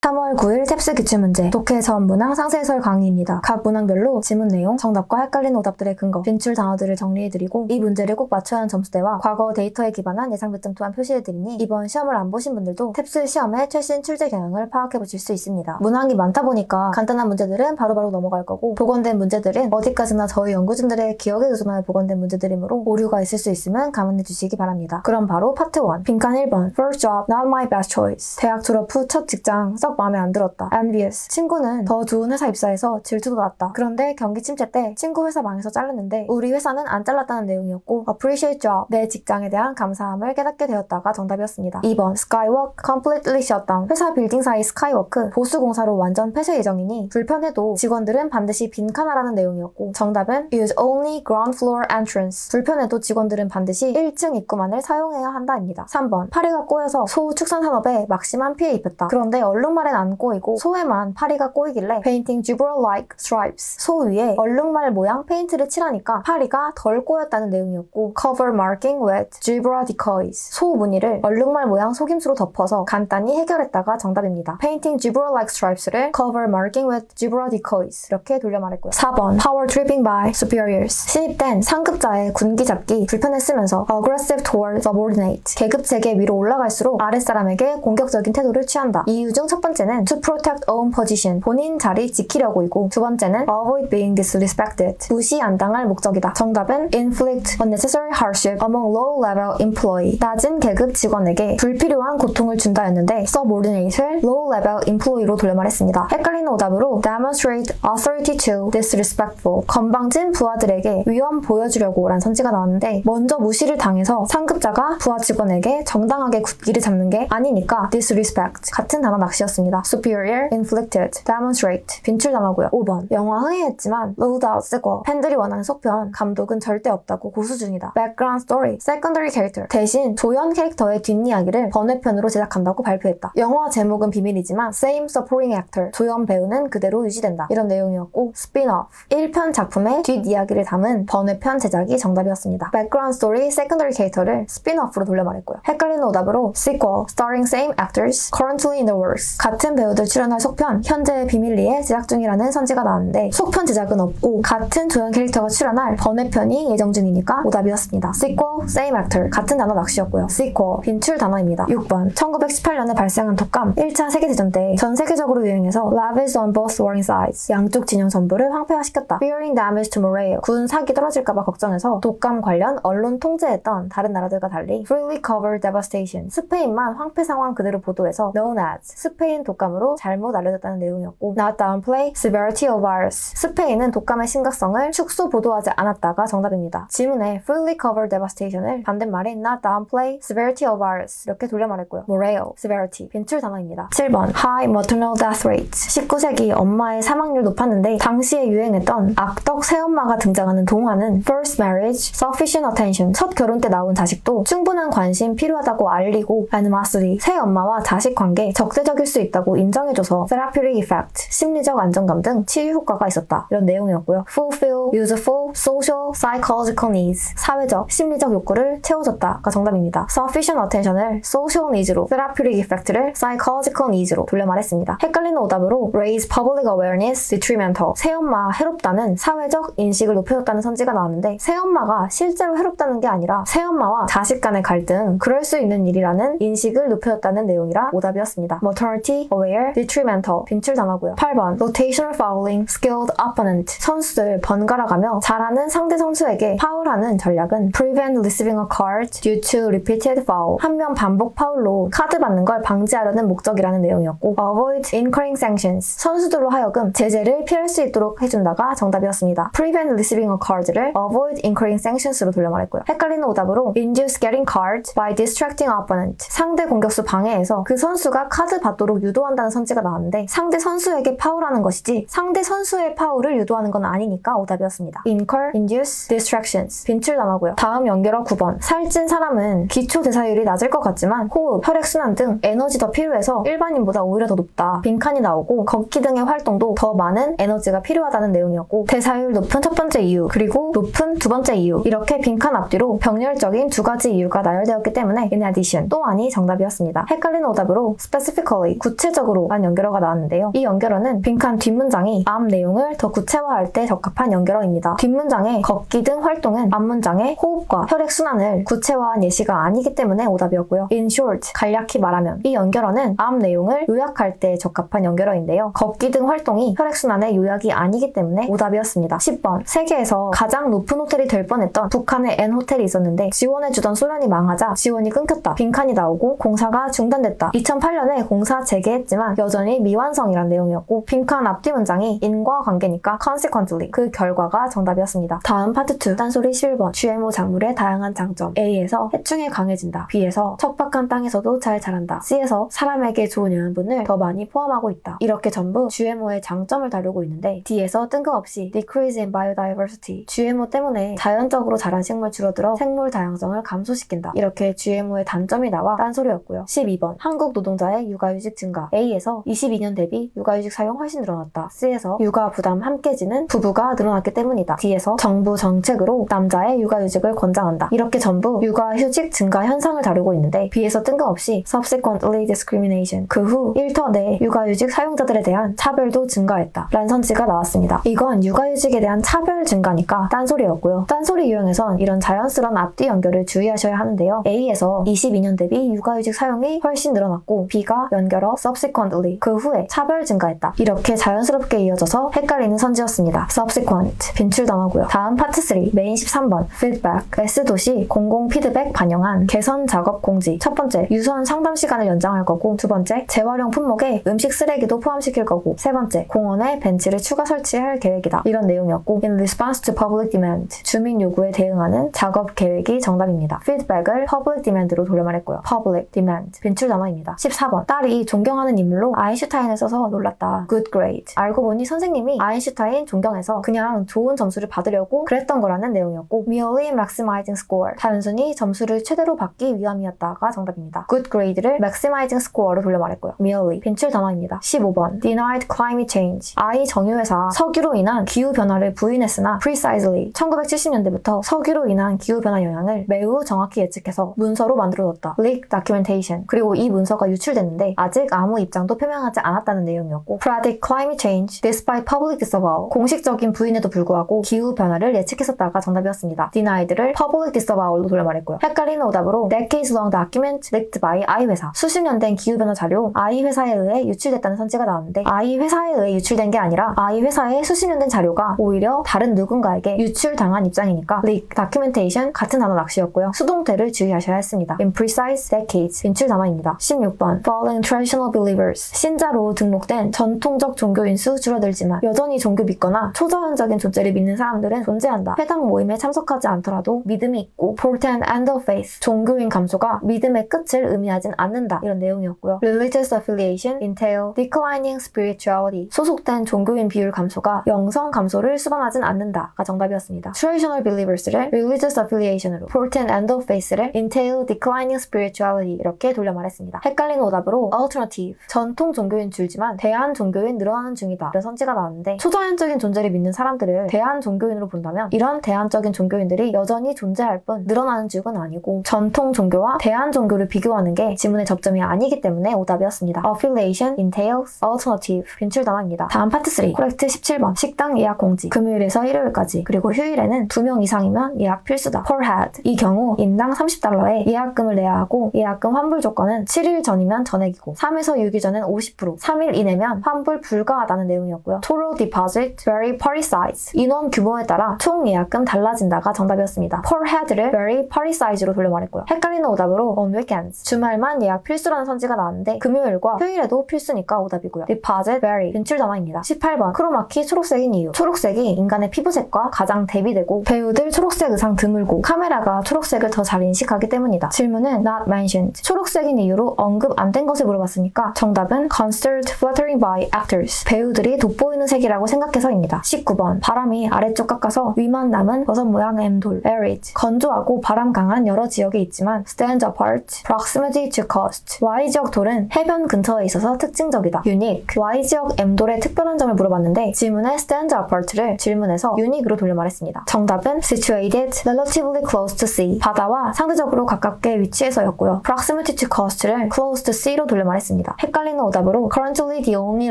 3월 9일 탭스 기출문제 독해 전문항 상세해설 강의입니다. 각 문항별로 지문 내용, 정답과 헷갈리는 오답들의 근거, 빈출 단어들을 정리해드리고 이 문제를 꼭 맞춰야 하는 점수대와 과거 데이터에 기반한 예상 배점 또한 표시해드리니 이번 시험을 안 보신 분들도 탭스 시험의 최신 출제 경향을 파악해보실 수 있습니다. 문항이 많다 보니까 간단한 문제들은 바로바로 넘어갈 거고 복원된 문제들은 어디까지나 저희 연구진들의 기억에 의존하여 복원된 문제들이므로 오류가 있을 수 있으면 감안해주시기 바랍니다. 그럼 바로 파트 1 빈칸 1번 First job, not my best choice. 대학 졸업 후 첫 직장 마음에 안 들었다. envious. 친구는 더 좋은 회사 입사해서 질투도 났다. 그런데 경기 침체 때 친구 회사 망해서 잘랐는데 우리 회사는 안 잘랐다는 내용이었고 appreciate job. 내 직장에 대한 감사함을 깨닫게 되었다가 정답이었습니다. 2번 skywalk completely shut down. 회사 빌딩 사이 스카이워크 보수공사로 완전 폐쇄 예정이니 불편해도 직원들은 반드시 빈칸하라는 내용이었고 정답은 use only ground floor entrance. 불편해도 직원들은 반드시 1층 입구만을 사용해야 한다입니다. 3번 파리가 꼬여서 소 축산산업에 막심한 피해 입혔다. 그런데 얼룩말엔 안 꼬이고 소에만 파리가 꼬이길래 painting gibber-like stripes. 소 위에 얼룩말 모양 페인트를 칠하니까 파리가 덜 꼬였다는 내용이었고 cover marking with gibber decoys. 소 무늬를 얼룩말 모양 속임수로 덮어서 간단히 해결했다가 정답입니다. painting gibber-like stripes를 cover marking with gibber decoys 이렇게 돌려 말했고요. 4번 power tripping by superiors. 신입된 상급자의 군기 잡기 불편했으면서 aggressive toward subordinate. 계급 체계 위로 올라갈수록 아랫사람에게 공격적인 태도를 취한다. 이유 중 첫 번째는 to protect own position. 본인 자리 지키려고이고 두 번째는 avoid being disrespected. 무시 안 당할 목적이다. 정답은 inflict unnecessary hardship among low-level employee. 낮은 계급 직원에게 불필요한 고통을 준다였는데 subordinate를 low-level employee로 돌려 말했습니다. 헷갈리는 오답으로 demonstrate authority to disrespectful. 건방진 부하들에게 위험 보여주려고 란 선지가 나왔는데 먼저 무시를 당해서 상급자가 부하 직원에게 정당하게 굳기를 잡는 게 아니니까 disrespect. 같은 단어 낚시였습니다. superior, inflicted, demonstrate. 빈출 단어고요. 5번 영화 흥행했지만 no doubt sequel. 팬들이 원하는 속편, 감독은 절대 없다고 고수 중이다. background story, secondary character. 대신 조연 캐릭터의 뒷이야기를 번외편으로 제작한다고 발표했다. 영화 제목은 비밀이지만 same supporting actor. 조연 배우는 그대로 유지된다. 이런 내용이었고 spin-off. 1편 작품의 뒷이야기를 담은 번외편 제작이 정답이었습니다. background story, secondary character를 spin-off로 돌려 말했고요. 헷갈리는 오답으로 sequel, starring same actors, currently in the works. 같은 배우들 출연할 속편, 현재 비밀리에 제작 중이라는 선지가 나왔는데 속편 제작은 없고 같은 조연 캐릭터가 출연할 번외편이 예정 중이니까 오답이었습니다. sequel, same actor. 같은 단어 낚시였고요. sequel, 빈출 단어입니다. 6번 1918년에 발생한 독감 1차 세계대전 때 전 세계적으로 유행해서 ravaged on both warring sides. 양쪽 진영 전부를 황폐화시켰다. fearing damage to morale. 군 사기 떨어질까봐 걱정해서 독감 관련 언론 통제했던 다른 나라들과 달리 freely covered devastation. 스페인만 황폐 상황 그대로 보도해서 known as 스페인 독감으로 잘못 알려졌다는 내용이었고 not downplay severity of virus. 스페인은 독감의 심각성을 축소 보도하지 않았다가 정답입니다. 지문에 fully covered devastation을 반대말인 not downplay severity of virus 이렇게 돌려 말했고요. morale, severity, 빈출 단어입니다. 7번 high maternal death rate. 19세기 엄마의 사망률 높았는데 당시에 유행했던 악덕 새엄마가 등장하는 동화는 first marriage, sufficient attention. 첫 결혼 때 나온 자식도 충분한 관심 필요하다고 알리고 animosity, 새엄마와 자식 관계 적대적일 수 있다고 인정해줘서 therapeutic effect, 심리적 안정감 등 치유 효과가 있었다. 이런 내용이었고요. fulfill, useful, social, psychological needs. 사회적, 심리적 욕구를 채워줬다가 정답입니다. sufficient attention을 social needs로, therapeutic effect를 psychological needs로 돌려 말했습니다. 헷갈리는 오답으로 raise public awareness, detrimental. 새엄마 해롭다는 사회적 인식을 높여줬다는 선지가 나왔는데 새엄마가 실제로 해롭다는 게 아니라 새엄마와 자식 간의 갈등, 그럴 수 있는 일이라는 인식을 높여줬다는 내용이라 오답이었습니다. maternity, aware, detrimental, 빈출 단어고요. 8번 rotational fouling, skilled opponent. 선수들 번갈아가며 잘하는 상대 선수에게 파울하는 전략은 prevent receiving a card due to repeated foul. 한 명 반복 파울로 카드 받는 걸 방지하려는 목적이라는 내용이었고 avoid incurring sanctions. 선수들로 하여금 제재를 피할 수 있도록 해준다가 정답이었습니다. prevent receiving a card를 avoid incurring sanctions로 돌려 말했고요. 헷갈리는 오답으로 induce getting cards by distracting opponent. 상대 공격수 방해해서 그 선수가 카드 받도록 유도한다는 선지가 나왔는데 상대 선수에게 파울하는 것이지 상대 선수의 파울을 유도하는 건 아니니까 오답이었습니다. incur, induce, distractions. 빈출 단어고요. 다음 연결어 9번 살찐 사람은 기초 대사율이 낮을 것 같지만 호흡, 혈액순환 등 에너지 더 필요해서 일반인보다 오히려 더 높다. 빈칸이 나오고 걷기 등의 활동도 더 많은 에너지가 필요하다는 내용이었고 대사율 높은 첫 번째 이유 그리고 높은 두 번째 이유 이렇게 빈칸 앞뒤로 병렬적인 두 가지 이유가 나열되었기 때문에 in addition 또한이 정답이었습니다. 헷갈리는 오답으로 specifically 구체적으로란 연결어가 나왔는데요. 이 연결어는 빈칸 뒷문장이 앞 내용을 더 구체화할 때 적합한 연결어입니다. 뒷문장의 걷기 등 활동은 앞문장의 호흡과 혈액순환을 구체화한 예시가 아니기 때문에 오답이었고요. In short, 간략히 말하면 이 연결어는 앞 내용을 요약할 때 적합한 연결어인데요. 걷기 등 활동이 혈액순환의 요약이 아니기 때문에 오답이었습니다. 10번, 세계에서 가장 높은 호텔이 될 뻔했던 북한의 N호텔이 있었는데 지원해주던 소련이 망하자 지원이 끊겼다. 빈칸이 나오고 공사가 중단됐다. 2008년에 공사 재개했지만 여전히 미완성이란 내용이었고 빈칸 앞뒤 문장이 인과관계니까 consequently 그 결과가 정답이었습니다. 다음 파트 2 딴소리 11번 GMO 작물의 다양한 장점 A에서 해충에 강해진다. B에서 척박한 땅에서도 잘 자란다. C에서 사람에게 좋은 영양분을 더 많이 포함하고 있다. 이렇게 전부 GMO의 장점을 다루고 있는데 D에서 뜬금없이 decrease in biodiversity GMO 때문에 자연적으로 자란 식물 줄어들어 생물 다양성을 감소시킨다. 이렇게 GMO의 단점이 나와 딴소리였고요. 12번 한국 노동자의 육아휴직 증가 A에서 22년 대비 육아휴직 사용 훨씬 늘어났다. C에서 육아 부담 함께 지는 부부가 늘어났기 때문이다. D에서 정부 정책으로 남자의 육아휴직을 권장한다. 이렇게 전부 육아휴직 증가 현상을 다루고 있는데 B에서 뜬금없이 subsequently discrimination 그 후 일터 내 육아휴직 사용자들에 대한 차별도 증가했다. 란 선지가 나왔습니다. 이건 육아휴직에 대한 차별 증가니까 딴소리였고요. 딴소리 유형에선 이런 자연스러운 앞뒤 연결을 주의하셔야 하는데요. A에서 22년 대비 육아휴직 사용이 훨씬 늘어났고 B가 연결어 subsequently 그 후에 차별 증가했다. 이렇게 자연스럽게 이어져서 헷갈리는 선지였습니다. subsequent 빈출 단어고요. 다음 파트 3 메인 13번 feedback S도시 공공 피드백 반영한 개선 작업 공지 첫 번째 유선 상담 시간을 연장할 거고 두 번째 재활용 품목에 음식 쓰레기도 포함시킬 거고 세 번째 공원에 벤치를 추가 설치할 계획이다. 이런 내용이었고 in response to public demand 주민 요구에 대응하는 작업 계획이 정답입니다. feedback을 public demand로 돌려 말했고요. public demand 빈출 단어입니다. 14번 딸이 존경하는 인물로 아인슈타인을 써서 놀랐다. good grade 알고 보니 선생님이 아인슈타인 존경해서 그냥 좋은 점수를 받으려고 그랬던 거라는 내용이었고 merely maximizing score 단순히 점수를 최대로 받기 위함이었다가 정답입니다. good grade를 maximizing score로 돌려 말했고요. merely 빈출 단어입니다. 15번 denied climate change I 정유회사 석유로 인한 기후변화를 부인했으나 precisely 1970년대부터 석유로 인한 기후변화 영향을 매우 정확히 예측해서 문서로 만들어뒀다. leak documentation 그리고 이 문서가 유출됐는데 아직 아무 입장도 표명하지 않았다는 내용이었고 predict climate change despite public disavowal 공식적인 부인에도 불구하고 기후변화를 예측했었다가 정답이었습니다. denied를 public disavowal로 돌려 말했고요. 헷갈리는 오답으로 decades long document leaked by I 회사 수십 년 된 기후변화 자료 I 회사에 의해 유출됐다는 선지가 나왔는데 I 회사에 의해 유출된 게 아니라 I 회사의 수십 년 된 자료가 오히려 다른 누군가에게 유출당한 입장이니까 leak documentation 같은 단어 낚시였고요. 수동태를 주의하셔야 했습니다. imprecise decades 빈출 단어입니다. 16번 falling traditional believers 신자로 등록된 전통적 종교인 수 줄어들지만 여전히 종교 믿거나 초자연적인 존재를 믿는 사람들은 존재한다. 해당 모임에 참석하지 않더라도 믿음이 있고 portent end of faith 종교인 감소가 믿음의 끝을 의미하진 않는다. 이런 내용이었고요. religious affiliation entail declining spirituality 소속된 종교인 비율 감소가 영성 감소를 수반하진 않는다가 정답이었습니다. traditional believers를 religious affiliation으로 portent end of faith를 entail declining spirituality 이렇게 돌려 말했습니다. 헷갈리는 오답으로 alternative 전통 종교인 줄지만 대한 종교인 늘어나는 중이다. 이런 선지가 나왔는데 초자연적인 존재를 믿는 사람들을 대한 종교인으로 본다면 이런 대한적인 종교인들이 여전히 존재할 뿐 늘어나는 쪽은 아니고 전통 종교와 대한 종교를 비교하는 게 지문의 접점이 아니기 때문에 오답이었습니다. affiliation entails alternative 빈출 단어입니다. 다음 파트 3 코렉트 17번 식당 예약 공지 금요일에서 일요일까지 그리고 휴일에는 2명 이상이면 예약 필수다. per head 이 경우 인당 $30의 예약금을 내야 하고 예약금 환불 조건은 7일 전이면 전액이고 3에서 6일 전은 50% 3일 이내면 환불 불가하다는 내용이었고요. total deposit vary party size 인원 규모에 따라 총 예약금 달라진다가 정답이었습니다. per head를 vary party size로 돌려 말했고요. 헷갈리는 오답으로 on weekends 주말만 예약 필수라는 선지가 나왔는데 금요일과 휴일에도 필수니까 오답이고요. deposit vary 빈출 단어입니다. 18번 크로마키 초록색인 이유 초록색이 인간의 피부색과 가장 대비되고 배우들 초록색 의상 드물고 카메라가 초록색을 더 잘 인식하기 때문이다. 질문은 not mentioned 초록색인 이유로 언급 안 된 것을 물어봤으니까 정답은 concert fluttering appearing by actors. 배우들이 돋보이는 색이라고 생각해서입니다. 19번. 바람이 아래쪽 깎아서 위만 남은 버섯 모양 M돌. arid. 건조하고 바람 강한 여러 지역에 있지만 stands apart. proximity to coast. Y지역 돌은 해변 근처에 있어서 특징적이다. unique. Y지역 M돌의 특별한 점을 물어봤는데 질문에 stands apart를 질문에서 unique로 돌려 말했습니다. 정답은 situated relatively close to sea. 바다와 상대적으로 가깝게 위치해서였고요. proximity to coast를 close to sea로 돌려 말했습니다. 헷갈리는 오답으로 currently the only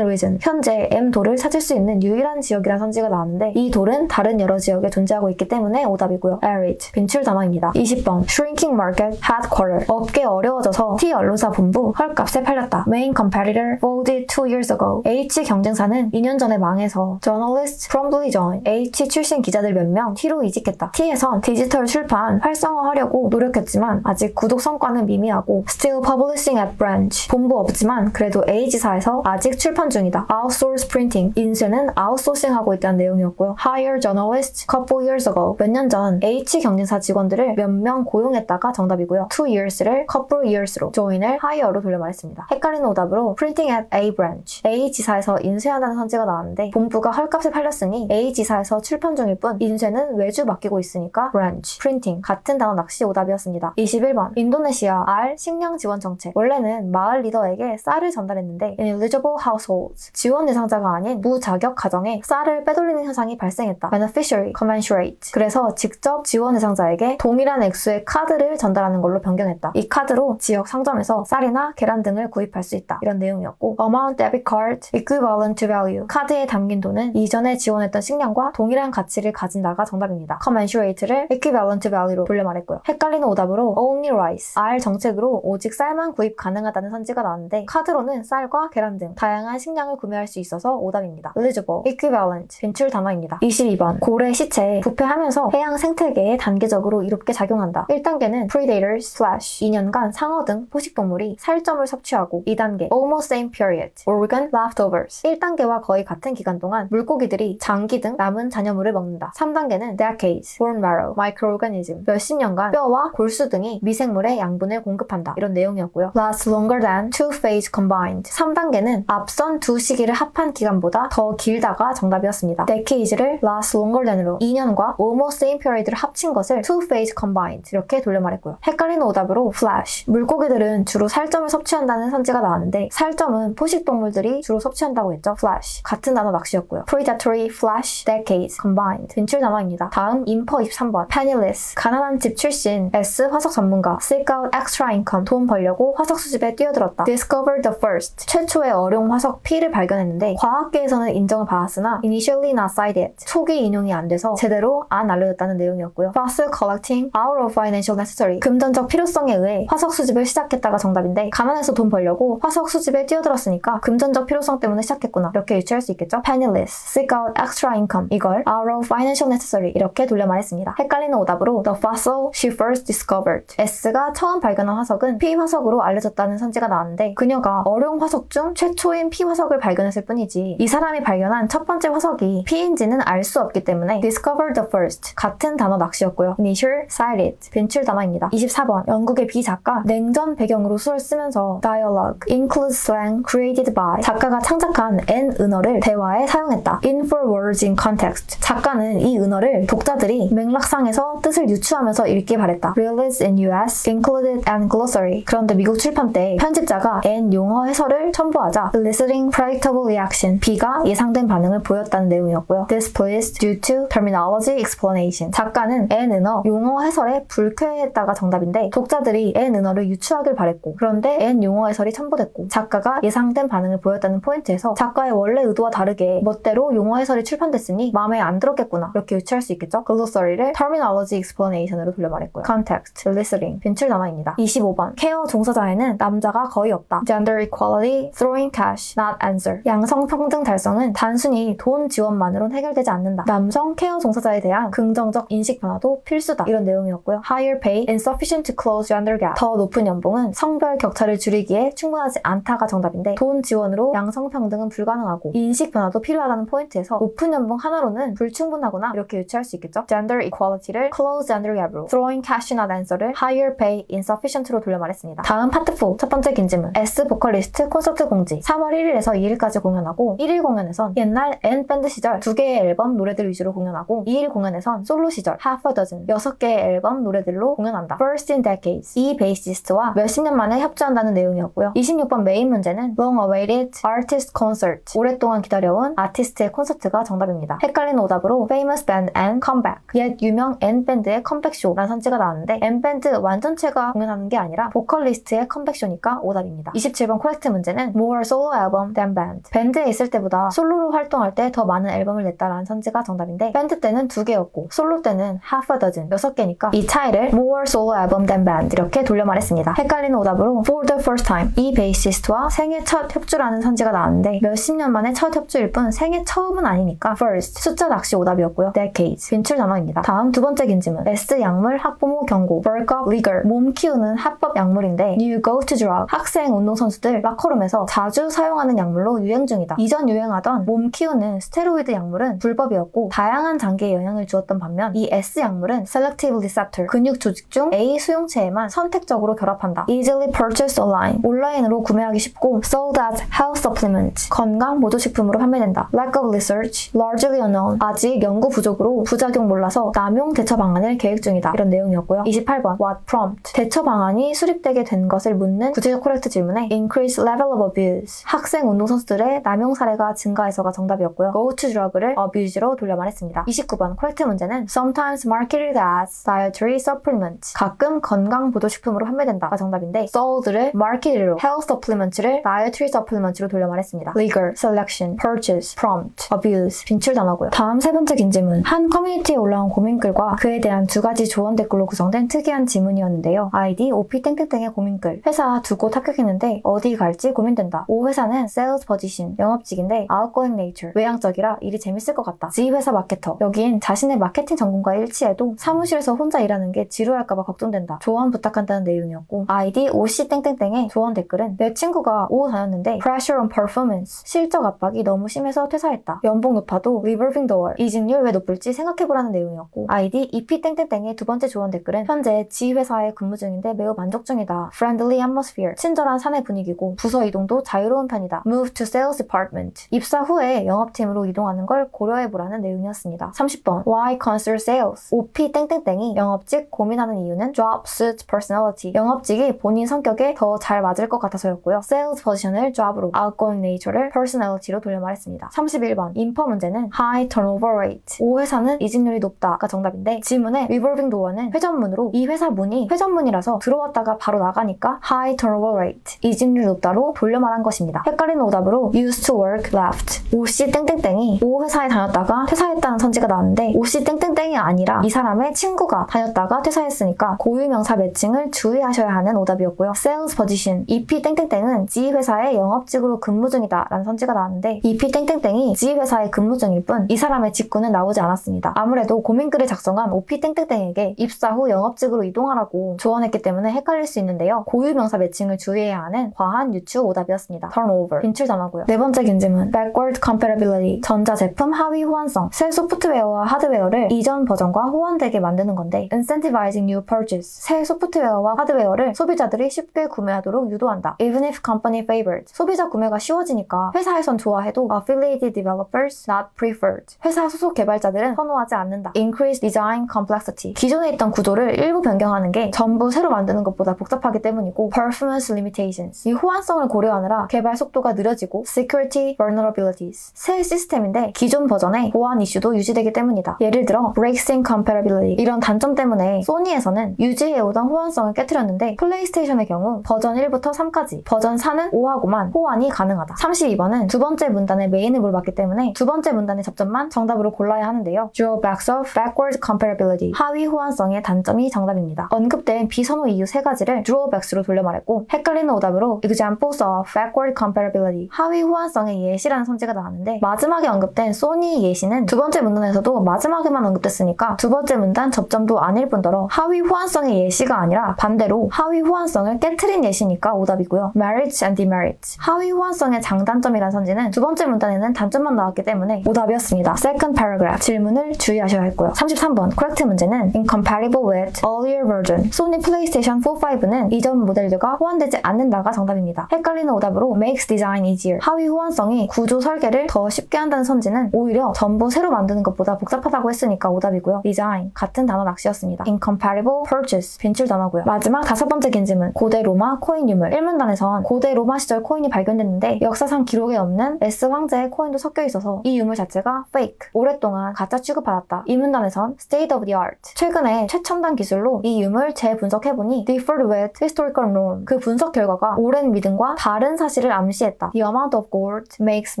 region. 현재 M돌을 찾을 수 있는 유일한 지역이란 선지가 나왔는데 이 돌은 다른 여러 지역에 존재하고 있기 때문에 오답이고요. arid. 빈출 단어입니다. 20번. shrinking market headquarter. 업계 어려워져서 T 언론사 본부 헐값에 팔렸다. main competitor folded 2 years ago. H 경쟁사는 2년 전에 망해서 journalists promptly joined. H 출신 기자들 몇 명 T로 이직했다. T에선 디지털 출판 활성화하려고 노력했지만 아직 구독 성과는 미미하고 still publishing at branch. 본부 없지만 그래도 A지사에서 아직 출판 중이다. outsource printing. 인쇄는 아웃소싱하고 있다는 내용이었고요. hire journalists couple years ago. 몇 년 전 H 경쟁사 직원들을 몇 명 고용했다가 정답이고요. 2 years를 couple years로 join을 hire로 돌려 말했습니다. 헷갈리는 오답으로 printing at A branch. A 지사에서 인쇄한다는 선지가 나왔는데 본부가 헐값에 팔렸으니 A 지사에서 출판 중일 뿐 인쇄는 외주 맡기고 있으니까 branch, printing 같은 단어 낚시 오답이었습니다. 21번. 인도네시아 R 식량 지원 정책. 원래는 마을 리더에게 쌀을 전달했는데 ineligible households. 지원 대상자가 아닌 무자격 가정에 쌀을 빼돌리는 현상이 발생했다. beneficiary, commensurate. 그래서 직접 지원 대상자에게 동일한 액수의 카드를 전달하는 걸로 변경했다. 이 카드로 지역 상점에서 쌀이나 계란 등을 구입할 수 있다. 이런 내용이었고 amount debit card equivalent to value. 카드에 담긴 돈은 이전에 지원했던 식량과 동일한 가치를 가진다가 정답입니다. commensurate를 equivalent to value로 돌려 말했고요. 헷갈리는 오답으로 only rice. R 정책으로 오직 쌀만 구입 가능하다는 선지가 나왔는데 카드로는 쌀과 계란 등 다양한 식량을 구매할 수 있어서 오답입니다. eligible, equivalent. 빈출 단어입니다. 22번. 고래 시체에 부패하면서 해양 생태계에 단계적으로 이롭게 작용한다. 1단계는 predators, flesh. 2년간 상어 등 포식동물이 살점을 섭취하고 2단계 almost same period, organ leftovers. 1단계와 거의 같은 기간 동안 물고기들이 장기 등 남은 잔여물을 먹는다. 3단계는 decades, bone marrow, microorganism. 몇십 년간 뼈와 골수 등이 미생물의 양분을 공급한다. 이런 내용이었고요. last longer than two phase combined. 3단계는 앞선 두 시기를 합한 기간보다 더 길다가 정답이었습니다. decades를 last longer than으로 2년과 almost same period를 합친 것을 two phase combined 이렇게 돌려 말했고요. 헷갈리는 오답으로 flesh. 물고기들은 주로 살점을 섭취한다는 선지가 나왔는데 살점은 포식동물들이 주로 섭취한다고 했죠. flesh. 같은 단어 낚시였고요. predatory, flesh, decades, combined. 빈출 단어입니다. 다음 인퍼 23번. penniless. 가난한 집 출신 S 화석 전문가. seek out extra income. 돈 벌려고 화석 수집에 뛰어들었다. discovered the first. 최초의 어룡 화석 P를 발견했는데 과학계에서는 인정을 받았으나 initially not cited. 초기 인용이 안 돼서 제대로 안 알려졌다는 내용이었고요. fossil collecting out of financial necessary. 금전적 필요성에 의해 화석 수집을 시작했다가 정답인데 가난해서 돈 벌려고 화석 수집에 뛰어들었으니까 금전적 필요성 때문에 시작했구나. 이렇게 유추할 수 있겠죠? penniless, seek out extra income. 이걸 out of financial necessary 이렇게 돌려 말했습니다. 헷갈리는 오답으로 the fossil she first discovered. S가 처음 발견한 화석은 P 화석으로 알려졌다는 선지가 나왔는데 그녀가 어룡 화석 중 최초인 P 화석을 발견했을 뿐이지 이 사람이 발견한 첫 번째 화석이 P인지는 알 수 없기 때문에 discovered the first 같은 단어 낚시였고요. initial, cited. 빈출 단어입니다. 24번. 영국의 B 작가 냉전 배경으로 수를 쓰면서 dialogue includes slang created by. 작가가 창작한 N 은어를 대화에 사용했다. in for words in context. 작가는 이 은어를 독자들이 맥락상에서 뜻을 유추하면서 읽기 바랬다. released in US, included and glossary. 그런데 미국 출판 때 편집자가 N 용어 해설을 첨부하자 eliciting predictable reaction. B가 예상된 반응을 보였다는 내용이었고요. displeased due to terminology explanation. 작가는 N 은어 용어 해설에 불쾌했다가 정답인데 독자들이 N 은어를 유추하길 바랬고 그런데 N 용어 해설이 첨부됐고 작가가 예상된 반응을 보였다는 포인트에서 작가의 원래 의도와 다르게 멋대로 용어 해설이 출판됐으니 마음에 안 들었겠구나 이렇게 유추할 수 있겠죠? glossary를 terminology explanation으로 돌려 말했고요. context, eliciting. 빈출 단어입니다. 25번. 케어 종사자에는 남자가 거의 없다. gender equality, throwing cash, not answer. 양성평등 달성은 단순히 돈 지원만으로는 해결되지 않는다. 남성 케어 종사자에 대한 긍정적 인식 변화도 필수다. 이런 내용이었고요. higher pay, insufficient to close gender gap. 더 높은 연봉은 성별 격차를 줄이기에 충분하지 않다가 정답인데 돈 지원으로 양성평등은 불가능하고 인식 변화도 필요하다는 포인트에서 높은 연봉 하나로는 불충분하구나 이렇게 유추할 수 있겠죠. gender equality를 close gender gap으로 throwing cash not answer를 higher pay, insufficient로 돌려 말했습니다. 다음 파트 4 첫 번째 긴 질문. S 보컬리스트 콘서트 공지. 3월 10월 1일에서 2일까지 공연하고 1일 공연에선 옛날 N밴드 시절 2개의 앨범 노래들 위주로 공연하고 2일 공연에선 솔로 시절 half a dozen 6개의 앨범 노래들로 공연한다. First in decades. 이 베이시스트와 몇십 년 만에 협조한다는 내용이었고요. 26번 메인 문제는 Long awaited artist concert. 오랫동안 기다려온 아티스트의 콘서트가 정답입니다. 헷갈리는 오답으로 Famous band and comeback. 옛 유명 N밴드의 컴백쇼라는 선지가 나왔는데 N밴드 완전체가 공연하는 게 아니라 보컬리스트의 컴백쇼니까 오답입니다. 27번 코렉트 문제는 More solo album than band. 밴드에 있을 때보다 솔로로 활동할 때 더 많은 앨범을 냈다라는 선지가 정답인데 밴드 때는 2개였고 솔로 때는 half a dozen 6개니까 이 차이를 More solo album than band 이렇게 돌려 말했습니다. 헷갈리는 오답으로 For the first time. 이 베이시스트와 생애 첫 협주라는 선지가 나왔는데 몇십 년 만에 첫 협주일 뿐 생애 처음은 아니니까 first 숫자 낚시 오답이었고요. decades 빈출 단어입니다. 다음 두 번째 긴지문 S 약물 학부모 경고 work up legal 몸 키우는 합법 약물인데 new go to drug 학생 운동선수들 라커룸에서 자주 사용하는 약물로 유행 중이다. 이전 유행하던 몸 키우는 스테로이드 약물은 불법이었고 다양한 장기에 영향을 주었던 반면 이 S 약물은 selective receptor 근육 조직 중 A 수용체에만 선택적으로 결합한다. easily purchased online 온라인으로 구매하기 쉽고 sold as health supplement 건강 보조식품으로 판매된다. lack of research largely unknown 아직 연구 부족으로 부작용 몰라서 남용 대처 방안을 계획 중이다. 이런 내용이었고요. 28번 what prompt 대처 방안이 수립되게 된 것을 묻는 구체적 코렉트 질문에 increase level of abuse 학생 운동선수들의 남용 사례가 증가해서가 정답이었고요. go to drug를 abuse로 돌려 말했습니다. 29번 코렉트 문제는 sometimes marketed as dietary supplement 가끔 건강 보조식품으로 판매된다가 정답인데 sold를 marketed로 health supplement를 dietary supplement로 돌려 말했습니다. legal, selection, purchase, prompt, abuse 빈출 단어고요. 다음 세 번째 긴 질문 한 커뮤니티에 올라온 고민글과 그에 대한 2가지 조언 댓글로 구성된 특이한 지문이었는데요. 아이디 OP 땡땡땡의 고민글 회사 두 곳 합격했는데 어디 갈지 고민된다. O 회사는 sales position 영업직인데 outgoing nature 외향적이라 일이 재밌을 것 같다. G 회사 마케터 여긴 자신의 마케팅 전공과 일치해도 사무실에서 혼자 일하는 게 지루할까봐 걱정된다. 조언 부탁한다는 내용이었고 아이디 OC 땡땡땡의 조언 댓글은 내 친구가 O 다녔는데 pressure on performance 실적 압박이 너무 심해서 퇴사했다. 연봉 높아도 revolving door 이직률 왜 높을지 생각해보라는 내용이었고 아이디 EP 땡땡땡의 두 번째 조언 댓글은 현재 G 회사에 근무 중인데 매우 만족 중이다. friendly atmosphere 친절한 사내 분위기고 부서 이동도 자유로운 편이다. move to sales department 입사 후에 영업팀으로 이동하는 걸 고려해보라는 내용이었습니다. 30번 why consider sales OP 땡땡땡이 영업직 고민하는 이유는 job suits personality 영업직이 본인 성격에 더 잘 맞을 것 같아서였고요. sales 포지션을 job으로 outgoing nature를 personality로 돌려 말했습니다. 31번 인퍼 문제는 high turnover rate O 회사는 이직률이 높다가 정답인데 지문에 revolving door는 회전문으로 이 회사 문이 회전문이라서 들어왔다가 바로 나가니까 high turnover rate 이직률 높다로 돌려 말한 것입니다. 헷갈리는 오답으로 used to work left OC 땡땡땡이 O 회사에 다녔다가 퇴사했다는 선지가 나왔는데 OC 땡땡땡이 아니라 이 사람의 친구가 다녔다가 퇴사했으니까 고유명사 매칭을 주의하셔야 하는 오답이었고요. sales position EP 땡땡땡은 G 회사의 영업직으로 근무 중이다 라는 선지가 나왔는데 EP 땡땡땡이 G 회사에 근무 중일 뿐 이 사람의 직구는 나오지 않았습니다. 아무래도 고민글을 작성한 OP 땡땡땡에게 입사 후 영업직으로 이동하라고 조언했기 때문에 헷갈릴 수 있는데요. 고유명사 매칭을 주의해야 하는 과한 유추 오답이었습니다. turnover 빈출 단어고요. 네 번째 긴지문 backward compatibility 전자제품 하위 호환성 새 소프트웨어와 하드웨어를 이전 버전과 호환되게 만드는 건데 incentivizing new purchase 새 소프트웨어와 하드웨어를 소비자들이 쉽게 구매하도록 유도한다. even if company favored 소비자 구매가 쉬워지니까 회사에선 좋아해도 affiliated developers not preferred 회사 소속 개발자들은 선호하지 않는다. increase design complexity 기존에 있던 구조를 일부 변경하는 게 전부 새로 만드는 것보다 복잡하기 때문이고 performance limitations 이 호환성을 고려하느라 개발 속도가 느려지고 security vulnerabilities 새 시스템인데 기존 버전의 보안 이슈도 유지되기 때문이다. 예를 들어 breaks in compatibility 이런 단점 때문에 소니에서는 유지해오던 호환성을 깨트렸는데 플레이스테이션의 경우 버전 1부터 3까지 버전 4는 5하고만 호환이 가능하다. 32번은 두 번째 문단의 메인을 물어봤기 때문에 두 번째 문단의 접점만 정답으로 골라야 하는데요. drawbacks of backward compatibility 하위 호환성의 단점이 정답입니다. 언급된 비선호 이유 3가지를 drawbacks로 돌려 말했고 헷갈리는 오답으로 examples of backward compatibility 하위 호환성의 예시라는 선지가 나왔는데 마지막에 언급된 소니 예시는 두 번째 문단에서도 마지막에만 언급됐으니까 두 번째 문단 접점도 아닐 뿐더러 하위 호환성의 예시가 아니라 반대로 하위 호환성을 깨트린 예시니까 오답이고요. merits and demerits 하위 호환성의 장단점이라는 선지는 두 번째 문단에는 단점만 나왔기 때문에 오답이었습니다. second paragraph 질문을 주의하셔야 했고요. 33번 correct 문제는 incompatible with earlier version 소니 플레이스테이션 4, 5는 이전 모델들과 호환되지 않는다가 정답입니다. 헷갈리는 오답으로 make makes design easier. 하위 호환성이 구조 설계를 더 쉽게 한다는 선지는 오히려 전부 새로 만드는 것보다 복잡하다고 했으니까 오답이고요. design 같은 단어 낚시였습니다. incompatible purchase 빈출 단어고요. 마지막 5번째 긴 질문. 고대 로마 코인 유물. 1문단에선 고대 로마 시절 코인이 발견됐는데 역사상 기록에 없는 S 황제의 코인도 섞여 있어서 이 유물 자체가 fake, 오랫동안 가짜 취급받았다. 2문단에선 state of the art. 최근에 최첨단 기술로 이 유물 재분석해보니 differed with historical norm. 그 분석 결과가 오랜 믿음과 다른 사실을 암시했다. The amount of gold makes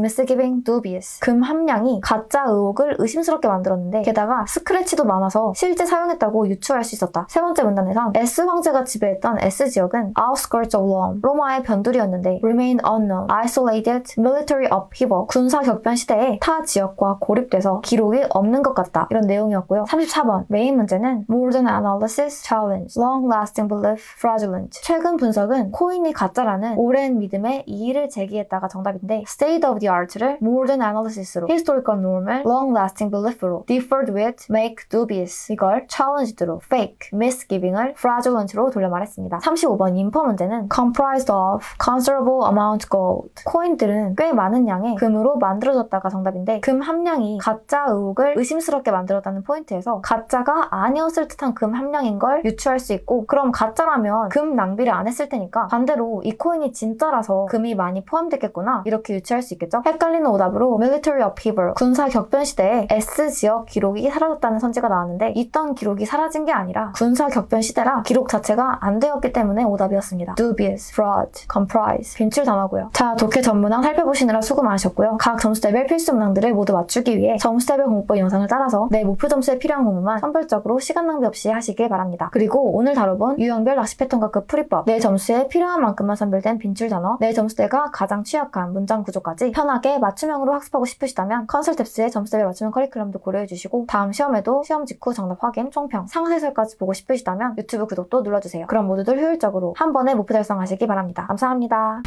misgiving dubious. 금 함량이 가짜 의혹을 의심스럽게 만들었는데 게다가 스크래치도 많아서 실제 사용했다고 유추할 수 있었다. 세 번째 문단에선 S 황제가 지배했던 S 지역은 outskirts of Rome, 로마의 변두리였는데 remained unknown, isolated military upheaval, 군사 격변 시대에 타 지역과 고립돼서 기록이 없는 것 같다. 이런 내용이었고요. 34번 메인 문제는 modern analysis challenge, long-lasting belief fraudulent. 최근 분석은 코인이 가짜라는 오랜 믿음의 이의를 제기했다가 정답인데 state of the art를 modern analysis로, historical norm을 long-lasting belief로, differed with make dubious 이걸 challenged로, fake misgiving을 fraudulent로 돌려 말했습니다. 35번 인퍼 문제는 comprised of considerable amount gold. 코인들은 꽤 많은 양의 금으로 만들어졌다가 정답인데 금 함량이 가짜 의혹을 의심스럽게 만들었다는 포인트에서 가짜가 아니었을 듯한 금 함량인 걸 유추할 수 있고 그럼 가짜라면 금 낭비를 안 했을 테니까 반대로 이 코인이 진짜라서 금이 많이 포함됐겠구나 이렇게 유추할 수 있겠죠? 헷갈리는 오답으로 military upheaval, 군사 격변 시대에 S 지역 기록이 사라졌다는 선지가 나왔는데 있던 기록이 사라진 게 아니라 군사 격변 시대라 기록 자체가 안 되었기 때문에 오답이었습니다. dubious, fraud, comprise 빈출 단어고요. 자, 독해 전문항 살펴보시느라 수고 많으셨고요. 각 점수대별 필수 문항들을 모두 맞추기 위해 점수대별 공부법 영상을 따라서 내 목표 점수에 필요한 공부만 선별적으로 시간 낭비 없이 하시길 바랍니다. 그리고 오늘 다뤄본 유형별 낚시 패턴과 그 풀이법, 내 점수에 필요한 만큼만 선별된 빈출 단어, 내 점수대가 가장 취약한 문장 구조까지 편하게 맞춤형으로 학습하고 싶으시다면 컨설탭스의 점수대별 맞춤형 커리큘럼도 고려해주시고 다음 시험에도 시험 직후 정답 확인, 총평, 상세설까지 보고 싶으시다면 유튜브 구독도 눌러주세요. 그럼 모두들 효율적으로 한 번에 목표 달성하시기 바랍니다. 감사합니다.